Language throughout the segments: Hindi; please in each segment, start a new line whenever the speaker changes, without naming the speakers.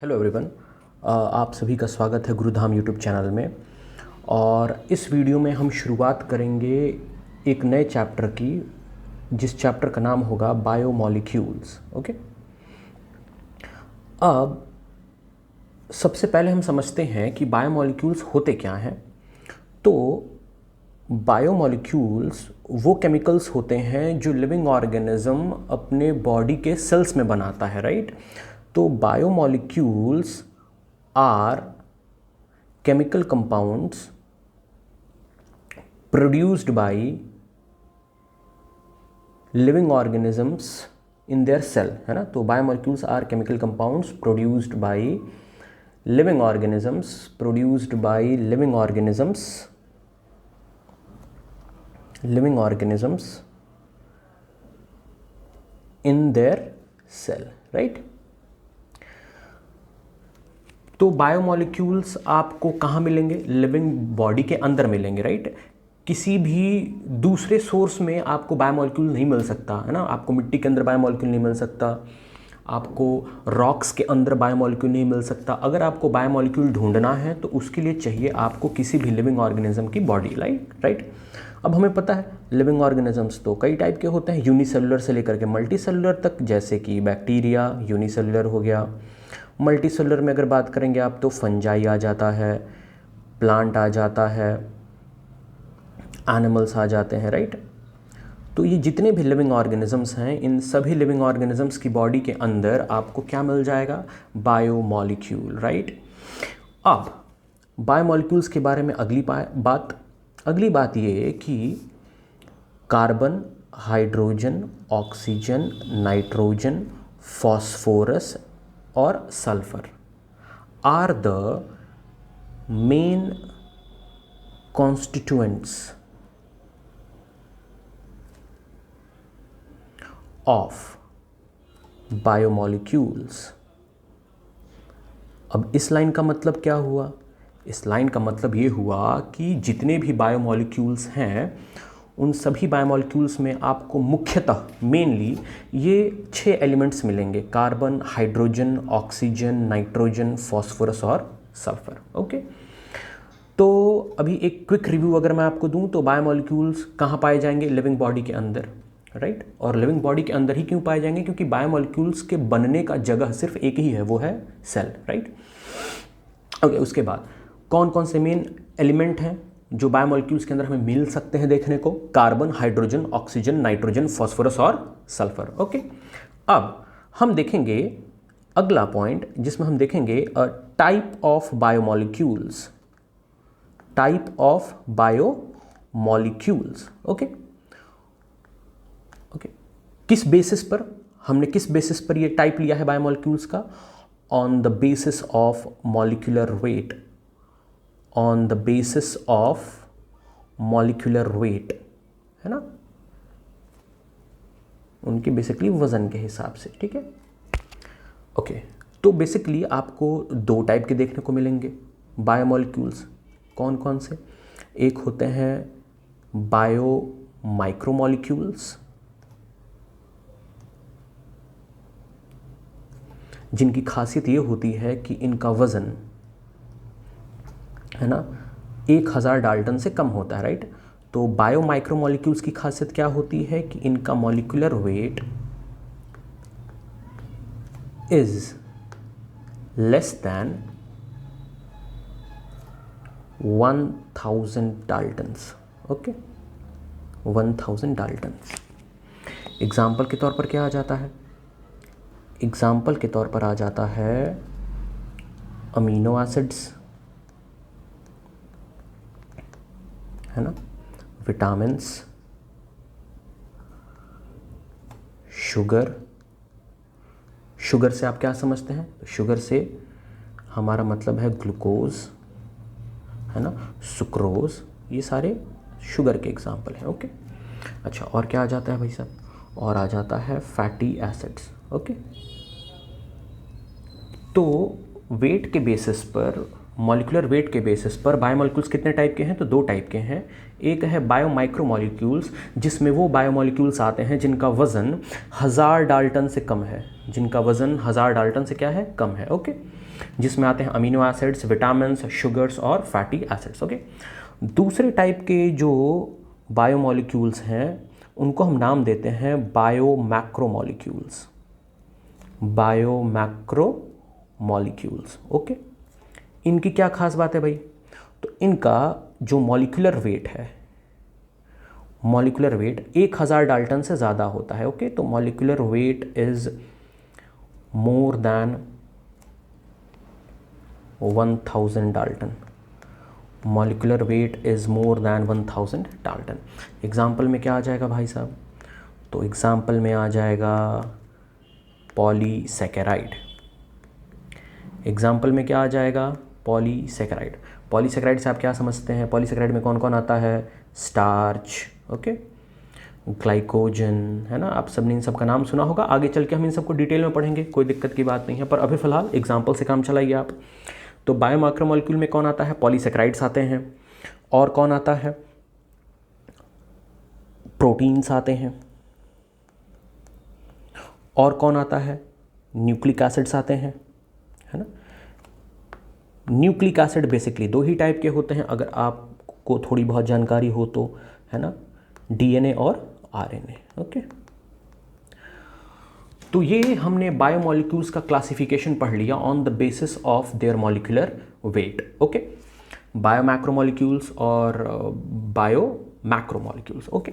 हेलो एवरीवन, आप सभी का स्वागत है गुरुधाम यूट्यूब चैनल में। और इस वीडियो में हम शुरुआत करेंगे एक नए चैप्टर की, जिस चैप्टर का नाम होगा बायोमॉलिक्यूल्स। ओके, अब सबसे पहले हम समझते हैं कि बायोमॉलिक्यूल्स होते क्या हैं। तो बायोमॉलिक्यूल्स वो केमिकल्स होते हैं जो लिविंग ऑर्गेनिज्म अपने बॉडी के सेल्स में बनाता है, राइट। तो biomolecules are chemical compounds produced by living organisms in their cell, है ना। तो biomolecules are chemical compounds produced by living organisms in their cell, right. तो बायोमॉलिक्यूल्स आपको कहाँ मिलेंगे? लिविंग बॉडी के अंदर मिलेंगे, राइट। किसी भी दूसरे सोर्स में आपको बायोमॉलिक्यूल नहीं मिल सकता, है ना। आपको मिट्टी के अंदर बायोमॉलिक्यूल नहीं मिल सकता, आपको रॉक्स के अंदर बायोमॉलिक्यूल नहीं मिल सकता। अगर आपको बायोमॉलिक्यूल ढूंढना है तो उसके लिए चाहिए आपको किसी भी लिविंग ऑर्गेनिज्म की बॉडी, राइट। अब हमें पता है लिविंग ऑर्गेनिजम्स तो कई टाइप के होते हैं, यूनिसेलुलर से लेकर के मल्टी सेलुलर तक। जैसे कि बैक्टीरिया यूनिसेलुलर हो गया। मल्टी सेलुलर में अगर बात करेंगे आप तो फंजाई आ जाता है, प्लांट आ जाता है, एनिमल्स आ जाते हैं, राइट। तो ये जितने भी लिविंग ऑर्गेनिजम्स हैं, इन सभी लिविंग ऑर्गेनिजम्स की बॉडी के अंदर आपको क्या मिल जाएगा? Biomolecule, right. अब बायोमॉलिक्यूल्स के बारे में अगली बात ये कि carbon, hydrogen, oxygen, nitrogen, phosphorus और sulphur are the main constituents of biomolecules. अब इस लाइन का मतलब क्या हुआ? इस लाइन का मतलब ये हुआ कि जितने भी बायोमॉलिक्यूल्स हैं उन सभी बायोमॉलिक्यूल्स में आपको मुख्यतः मेनली ये 6 एलिमेंट्स मिलेंगे: carbon, hydrogen, oxygen, nitrogen, phosphorus और सल्फर। ओके, तो अभी एक क्विक रिव्यू अगर मैं आपको दूं तो बायोमॉलिक्यूल्स कहाँ पाए जाएंगे? लिविंग बॉडी के अंदर, राइट। और लिविंग बॉडी के अंदर ही क्यों पाए जाएंगे? क्योंकि बायोमॉलिक्यूल्स के बनने का जगह सिर्फ एक ही है, वो है सेल, राइट। ओके, उसके बाद कौन कौन से मेन एलिमेंट हैं जो बायोमॉलिक्यूल्स के अंदर हमें मिल सकते हैं देखने को? Carbon, hydrogen, oxygen, nitrogen, phosphorus और सल्फर। ओके, अब हम देखेंगे अगला पॉइंट जिसमें हम देखेंगे टाइप ऑफ बायोमॉलिक्यूल्स। ओके, किस बेसिस पर ये टाइप लिया है बायोमॉलिक्यूल्स का? On the basis of molecular weight, है ना, उनके बेसिकली वजन के हिसाब से, ठीक है। ओके, तो बेसिकली आपको 2 टाइप के देखने को मिलेंगे बायोमॉलिक्यूल्स। कौन कौन से? एक होते हैं बायो माइक्रोमॉलिक्यूल्स, जिनकी खासियत ये होती है कि इनका वजन, है ना, 1000 डाल्टन से कम होता है, राइट। तो बायो माइक्रोमॉलिक्यूल्स की खासियत क्या होती है कि इनका molecular weight is less than 1000 Dalton's. Okay, 1000 Dalton's. Example के तौर पर क्या आ जाता है? एग्जाम्पल के तौर पर आ जाता है अमीनो एसिड्स, है ना, विटामिन्स, शुगर से आप क्या समझते हैं? शुगर से हमारा मतलब है ग्लूकोज, है ना, सुक्रोज, ये सारे शुगर के एग्जाम्पल हैं। ओके, अच्छा, और क्या आ जाता है भाई साहब? और आ जाता है फैटी एसिड्स। ओके, तो वेट के बेसिस पर मॉलिक्यूलर वेट के बेसिस पर बायोमॉलिक्यूल्स कितने टाइप के हैं, तो 2 टाइप के हैं। एक है बायो माइक्रोमॉलिक्यूल्स, जिसमें वो बायोमॉलिक्यूल्स आते हैं जिनका वज़न 1000 डाल्टन से कम है, जिनका वज़न 1000 डाल्टन से क्या है, कम है। ओके, जिसमें आते हैं अमीनो एसिड्स, विटामिन्स, शुगर्स और फैटी एसिड्स। ओके, दूसरे टाइप के जो बायोमॉलिक्यूल्स हैं उनको हम नाम देते हैं bio macromolecules, bio macromolecules. Okay, इनकी क्या खास बात है भाई, तो इनका जो मॉलिक्यूलर वेट है, मॉलिक्यूलर वेट 1000 डाल्टन से ज़्यादा होता है। ओके, तो molecular weight is more than 1000 Dalton, molecular weight is more than 1000 Dalton. Example में क्या आ जाएगा भाई साहब, तो एग्जाम्पल में आ जाएगा पॉलीसैकेराइड। एग्जाम्पल में क्या आ जाएगा, पॉलीसैकेराइड। पॉलीसैकेराइड से आप क्या समझते हैं, पॉलीसैकेराइड में कौन कौन आता है, स्टार्च, ओके, ग्लाइकोजन, है ना। आप सबने इन सब का नाम सुना होगा, आगे चल के हम इन सबको डिटेल में पढ़ेंगे, कोई दिक्कत की बात नहीं है, पर अभी फ़िलहाल एग्जाम्पल से काम चलाइए आप। तो बायोमैक्रोमॉलिक्यूल में कौन आता है, पॉलीसैकेराइड्स आते हैं, और कौन आता है, प्रोटीन्स आते हैं, और कौन आता है, न्यूक्लिक एसिड्स आते हैं, है ना। न्यूक्लिक एसिड बेसिकली 2 ही टाइप के होते हैं, अगर आपको थोड़ी बहुत जानकारी हो तो, है ना, डीएनए और आरएनए। ओके, तो ये हमने बायोमॉलिक्यूल्स का क्लासिफिकेशन पढ़ लिया on the basis of their molecular weight. Okay, biomacromolecules और बायो मैक्रोमॉलिक्यूल्स। ओके,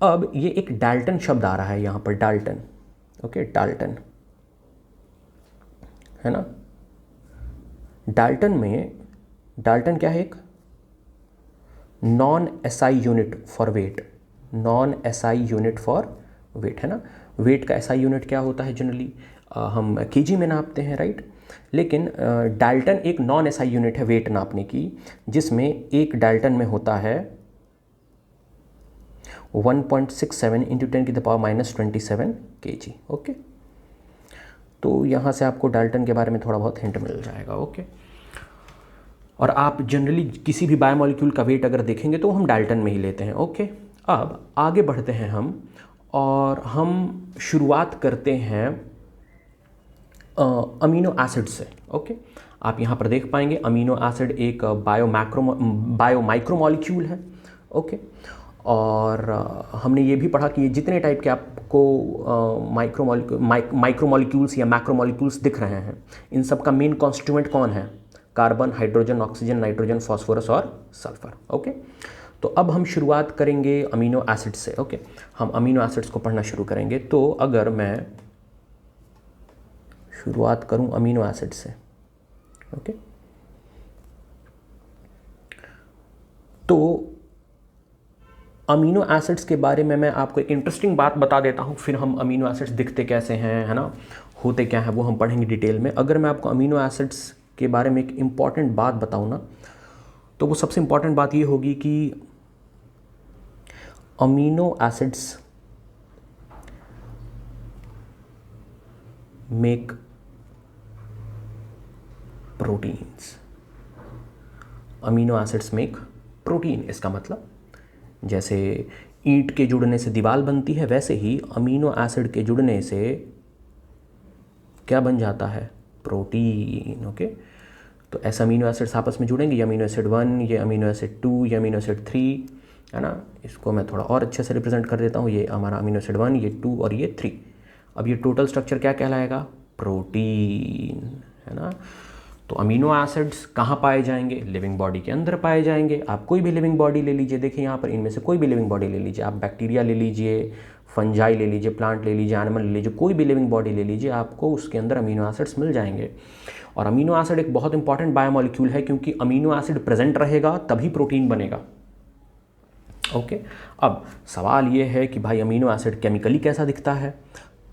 अब ये एक डाल्टन शब्द आ रहा है यहाँ पर, डाल्टन। ओके, डाल्टन, है ना। डाल्टन में, डाल्टन क्या है, एक non SI unit for wait, non SI unit for wait, है ना। वेट का एसआई यूनिट क्या होता है, जनरली हम केजी में नापते हैं, राइट। लेकिन डाल्टन एक नॉन एसआई यूनिट है वेट नापने की, जिसमें एक डाल्टन में होता है 1.67 इंटू 10⁻⁻27 kg। ओके, तो यहाँ से आपको डाल्टन के बारे में थोड़ा बहुत हिंट मिल जाएगा। ओके, और आप जनरली किसी भी बायोमॉलिक्यूल का वेट अगर देखेंगे तो हम डाल्टन में ही लेते हैं। ओके, अब आगे बढ़ते हैं हम, और हम शुरुआत करते हैं अमीनो एसिड से। ओके, आप यहाँ पर देख पाएंगे अमीनो एसिड एक बायो माइक्रोमॉलिक्यूल है। ओके, और हमने ये भी पढ़ा कि ये जितने टाइप के आपको माइक्रोमॉलिक्यूल्स या मैक्रोमॉलिक्यूल्स दिख रहे हैं, इन सब का मेन कॉन्स्टिट्यूएंट कौन है, carbon, hydrogen, oxygen, nitrogen, phosphorus और सल्फर। ओके, तो अब हम शुरुआत करेंगे अमीनो एसिड से। ओके, हम अमीनो एसिड्स को पढ़ना शुरू करेंगे। तो अगर मैं शुरुआत करूं अमीनो एसिड से, ओके, तो अमीनो एसिड्स के बारे में मैं आपको एक इंटरेस्टिंग बात बता देता हूँ, फिर हम अमीनो एसिड्स दिखते कैसे हैं, है ना, होते क्या हैं, वो हम पढ़ेंगे डिटेल में। अगर मैं आपको अमीनो एसिड्स के बारे में एक इम्पॉर्टेंट बात बताऊँ ना, तो वो सबसे इम्पॉर्टेंट बात ये होगी कि amino acids make proteins, amino acids make protein. इसका मतलब जैसे ईंट के जुड़ने से दीवार बनती है, वैसे ही अमीनो एसिड के जुड़ने से क्या बन जाता है, प्रोटीन। ओके, तो ऐसे अमीनो एसिड्स आपस में जुड़ेंगे, ये अमीनो एसिड 1, ये अमीनो एसिड 2, ये अमीनो एसिड 3, है ना। इसको मैं थोड़ा और अच्छे से रिप्रेजेंट कर देता हूँ, ये हमारा अमीनो एसिड 1, ये 2 और ये 3। अब ये टोटल स्ट्रक्चर क्या कहलाएगा, प्रोटीन, है ना। तो अमीनो एसिड्स कहाँ पाए जाएंगे, लिविंग बॉडी के अंदर पाए जाएंगे। आप कोई भी लिविंग बॉडी ले लीजिए, देखिए यहाँ पर इनमें से कोई भी लिविंग बॉडी ले लीजिए, आप बैक्टीरिया ले लीजिए, फंजाई ले लीजिए, प्लांट ले लीजिए, एनिमल ले लीजिए, कोई भी लिविंग बॉडी ले लीजिए, आपको उसके अंदर अमीनो एसिड्स मिल जाएंगे। और अमीनो एसिड एक बहुत इंपॉर्टेंट बायोमॉलिक्यूल है, क्योंकि अमीनो एसिड प्रेजेंट रहेगा तभी प्रोटीन बनेगा। ओके, अब सवाल ये है कि भाई अमीनो एसिड केमिकली कैसा दिखता है।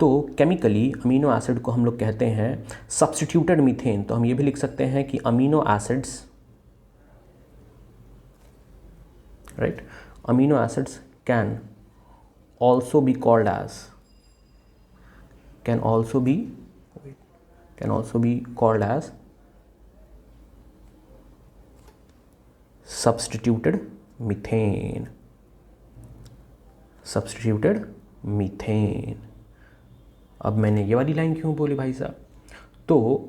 तो केमिकली अमीनो एसिड को हम लोग कहते हैं सब्स्टिट्यूटेड मीथेन। तो हम ये भी लिख सकते हैं कि amino acids, right, amino acids can also be called as, can also be called as substituted methane, substituted methane. अब मैंने ये वाली लाइन क्यों बोली भाई साहब? तो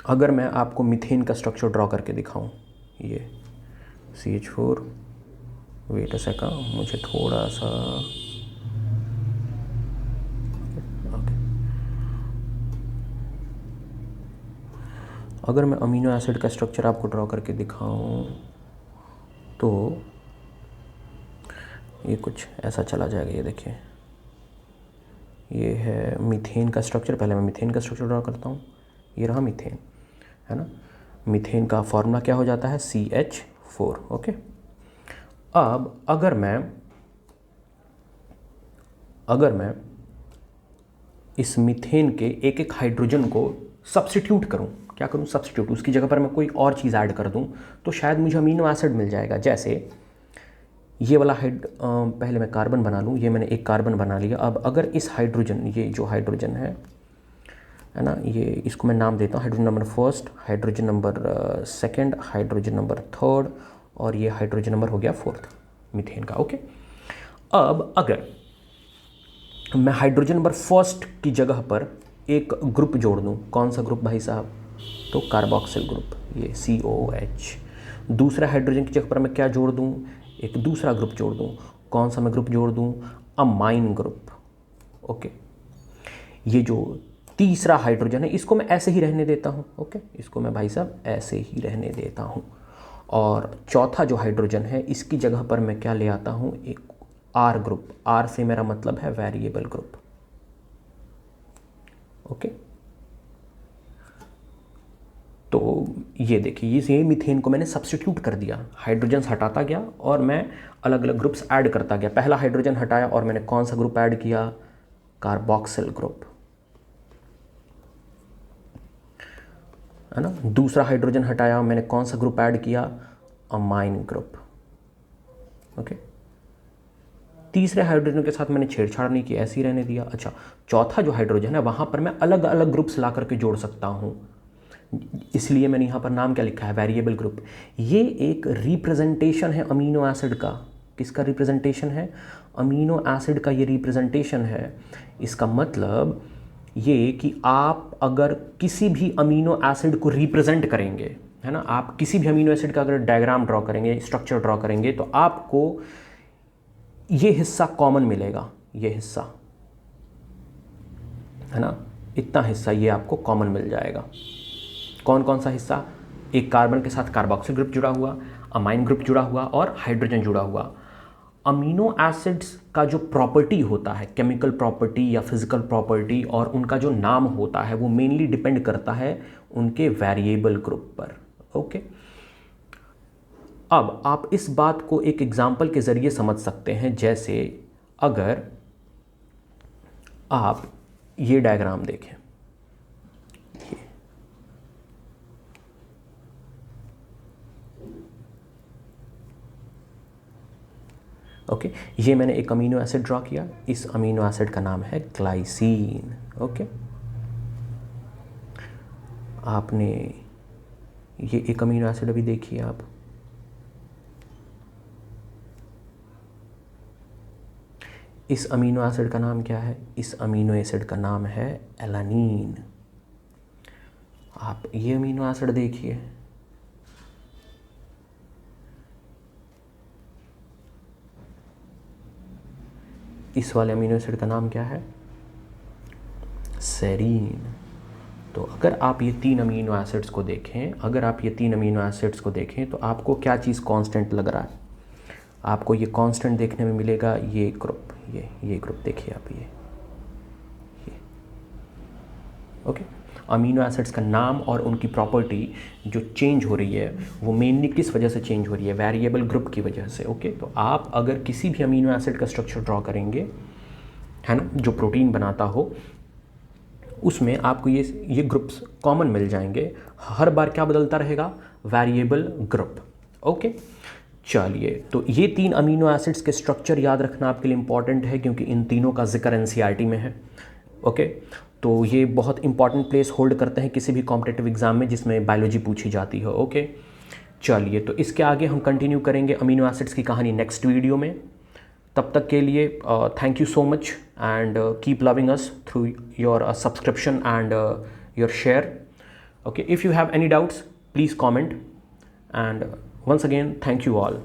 अगर मैं आपको मीथेन का स्ट्रक्चर ड्रॉ करके दिखाऊं, ये CH4, वेट अ सेकंड, मुझे थोड़ा सा ओके। अगर मैं अमीनो एसिड का स्ट्रक्चर आपको ड्रॉ करके दिखाऊं तो ये कुछ ऐसा चला जाएगा। ये देखिए, ये है मीथेन का स्ट्रक्चर। पहले मैं मीथेन का स्ट्रक्चर ड्रॉ करता हूँ। ये रहा मीथेन, है ना। मीथेन का फॉर्मूला क्या हो जाता है? CH4। ओके। अब अगर मैं इस मीथेन के एक एक हाइड्रोजन को सब्स्टिट्यूट करूं, क्या करूं? सब्स्टिट्यूट, उसकी जगह पर मैं कोई और चीज़ ऐड कर दूं तो शायद मुझे अमीनो एसिड मिल जाएगा। जैसे ये वाला पहले मैं कार्बन बना लूँ। ये मैंने एक कार्बन बना लिया। अब अगर इस हाइड्रोजन, ये जो हाइड्रोजन है ना, ये इसको मैं नाम देता हूँ hydrogen number first, hydrogen number second, hydrogen number third, और ये हाइड्रोजन नंबर हो गया फोर्थ मीथेन का। ओके। अब अगर मैं हाइड्रोजन नंबर फर्स्ट की जगह पर एक ग्रुप जोड़ दूँ, कौन सा ग्रुप भाई साहब? तो कार्बोक्सिल ग्रुप, ये COH। दूसरा हाइड्रोजन की जगह पर मैं क्या जोड़ दूँ? एक दूसरा ग्रुप जोड़ दूँ। कौन सा मैं ग्रुप जोड़ दूँ? Amine group. ओके। ये जो तीसरा हाइड्रोजन है इसको मैं ऐसे ही रहने देता हूँ। ओके, इसको मैं भाई साहब ऐसे ही रहने देता हूँ। और चौथा जो हाइड्रोजन है इसकी जगह पर मैं क्या ले आता हूँ? एक R ग्रुप। R से मेरा मतलब है वेरिएबल ग्रुप। ओके। तो ये देखिए, ये मीथेन को मैंने सब्स्टिट्यूट कर दिया, हाइड्रोजन हटाता गया और मैं अलग अलग ग्रुप्स ऐड करता गया। पहला हाइड्रोजन हटाया और मैंने कौन सा ग्रुप ऐड किया? कार्बोक्सिल ग्रुप, है ना। दूसरा हाइड्रोजन हटाया, मैंने कौन सा ग्रुप ऐड किया? Amine group. ओके। तीसरे हाइड्रोजन के साथ मैंने छेड़छाड़ नहीं की, ऐसे ही रहने दिया। अच्छा, चौथा जो हाइड्रोजन है वहाँ पर मैं अलग अलग ग्रुप्स ला करके जोड़ सकता हूँ, इसलिए मैंने यहाँ पर नाम क्या लिखा है? Variable group. ये एक रिप्रेजेंटेशन है अमीनो एसिड का। किसका रिप्रेजेंटेशन है? अमीनो एसिड का ये रिप्रेजेंटेशन है। इसका मतलब ये कि आप अगर किसी भी अमीनो एसिड को रिप्रेजेंट करेंगे, है ना, आप किसी भी अमीनो एसिड का अगर डायग्राम ड्रॉ करेंगे, स्ट्रक्चर ड्रॉ करेंगे, तो आपको ये हिस्सा कॉमन मिलेगा। ये हिस्सा, है ना, इतना हिस्सा ये आपको कॉमन मिल जाएगा। कौन कौन सा हिस्सा? एक कार्बन के साथ कार्बोक्सिल ग्रुप जुड़ा हुआ, अमाइन ग्रुप जुड़ा हुआ और हाइड्रोजन जुड़ा हुआ। अमीनो एसिड्स का जो प्रॉपर्टी होता है, केमिकल प्रॉपर्टी या फिजिकल प्रॉपर्टी, और उनका जो नाम होता है वो मेनली डिपेंड करता है उनके वेरिएबल ग्रुप पर। ओके। अब आप इस बात को एक एग्जाम्पल के ज़रिए समझ सकते हैं। जैसे अगर आप ये डायग्राम देखें, ओके, ये मैंने एक अमीनो एसिड ड्रॉ किया। इस अमीनो एसिड का नाम है ग्लाइसीन। ओके, आपने ये एक अमीनो एसिड अभी देखिए आप, इस अमीनो एसिड का नाम क्या है? इस अमीनो एसिड का नाम है एलानीन। आप ये अमीनो एसिड देखिए, इस वाले अमीनो एसिड का नाम क्या है? सेरीन। तो अगर आप ये तीन अमीनो एसिड्स को देखें, तो आपको क्या चीज़ कांस्टेंट लग रहा है? आपको ये कांस्टेंट देखने में मिलेगा, ये ग्रुप, ये ग्रुप देखिए आप, ये ओके। अमीनो एसिड्स का नाम और उनकी प्रॉपर्टी जो चेंज हो रही है वो मेनली किस वजह से चेंज हो रही है? वेरिएबल ग्रुप की वजह से। ओके, तो आप अगर किसी भी अमीनो एसिड का स्ट्रक्चर ड्रॉ करेंगे, है ना, जो प्रोटीन बनाता हो, उसमें आपको ये ग्रुप्स कॉमन मिल जाएंगे। हर बार क्या बदलता रहेगा? Variable group. ओके, चलिए, तो ये तीन अमीनो एसिड्स के स्ट्रक्चर याद रखना आपके लिए इंपॉर्टेंट है, क्योंकि इन तीनों का जिक्र एनसीईआरटी में है। ओके, तो ये बहुत इंपॉर्टेंट प्लेस होल्ड करते हैं किसी भी कॉम्पिटिटिव एग्जाम में जिसमें बायोलॉजी पूछी जाती हो। ओके, चलिए, तो इसके आगे हम कंटिन्यू करेंगे अमीनो एसिड्स की कहानी नेक्स्ट वीडियो में। तब तक के लिए thank you so much and keep loving us through your subscription and your share. Okay, if you have any doubts, please comment, and once again, thank you all.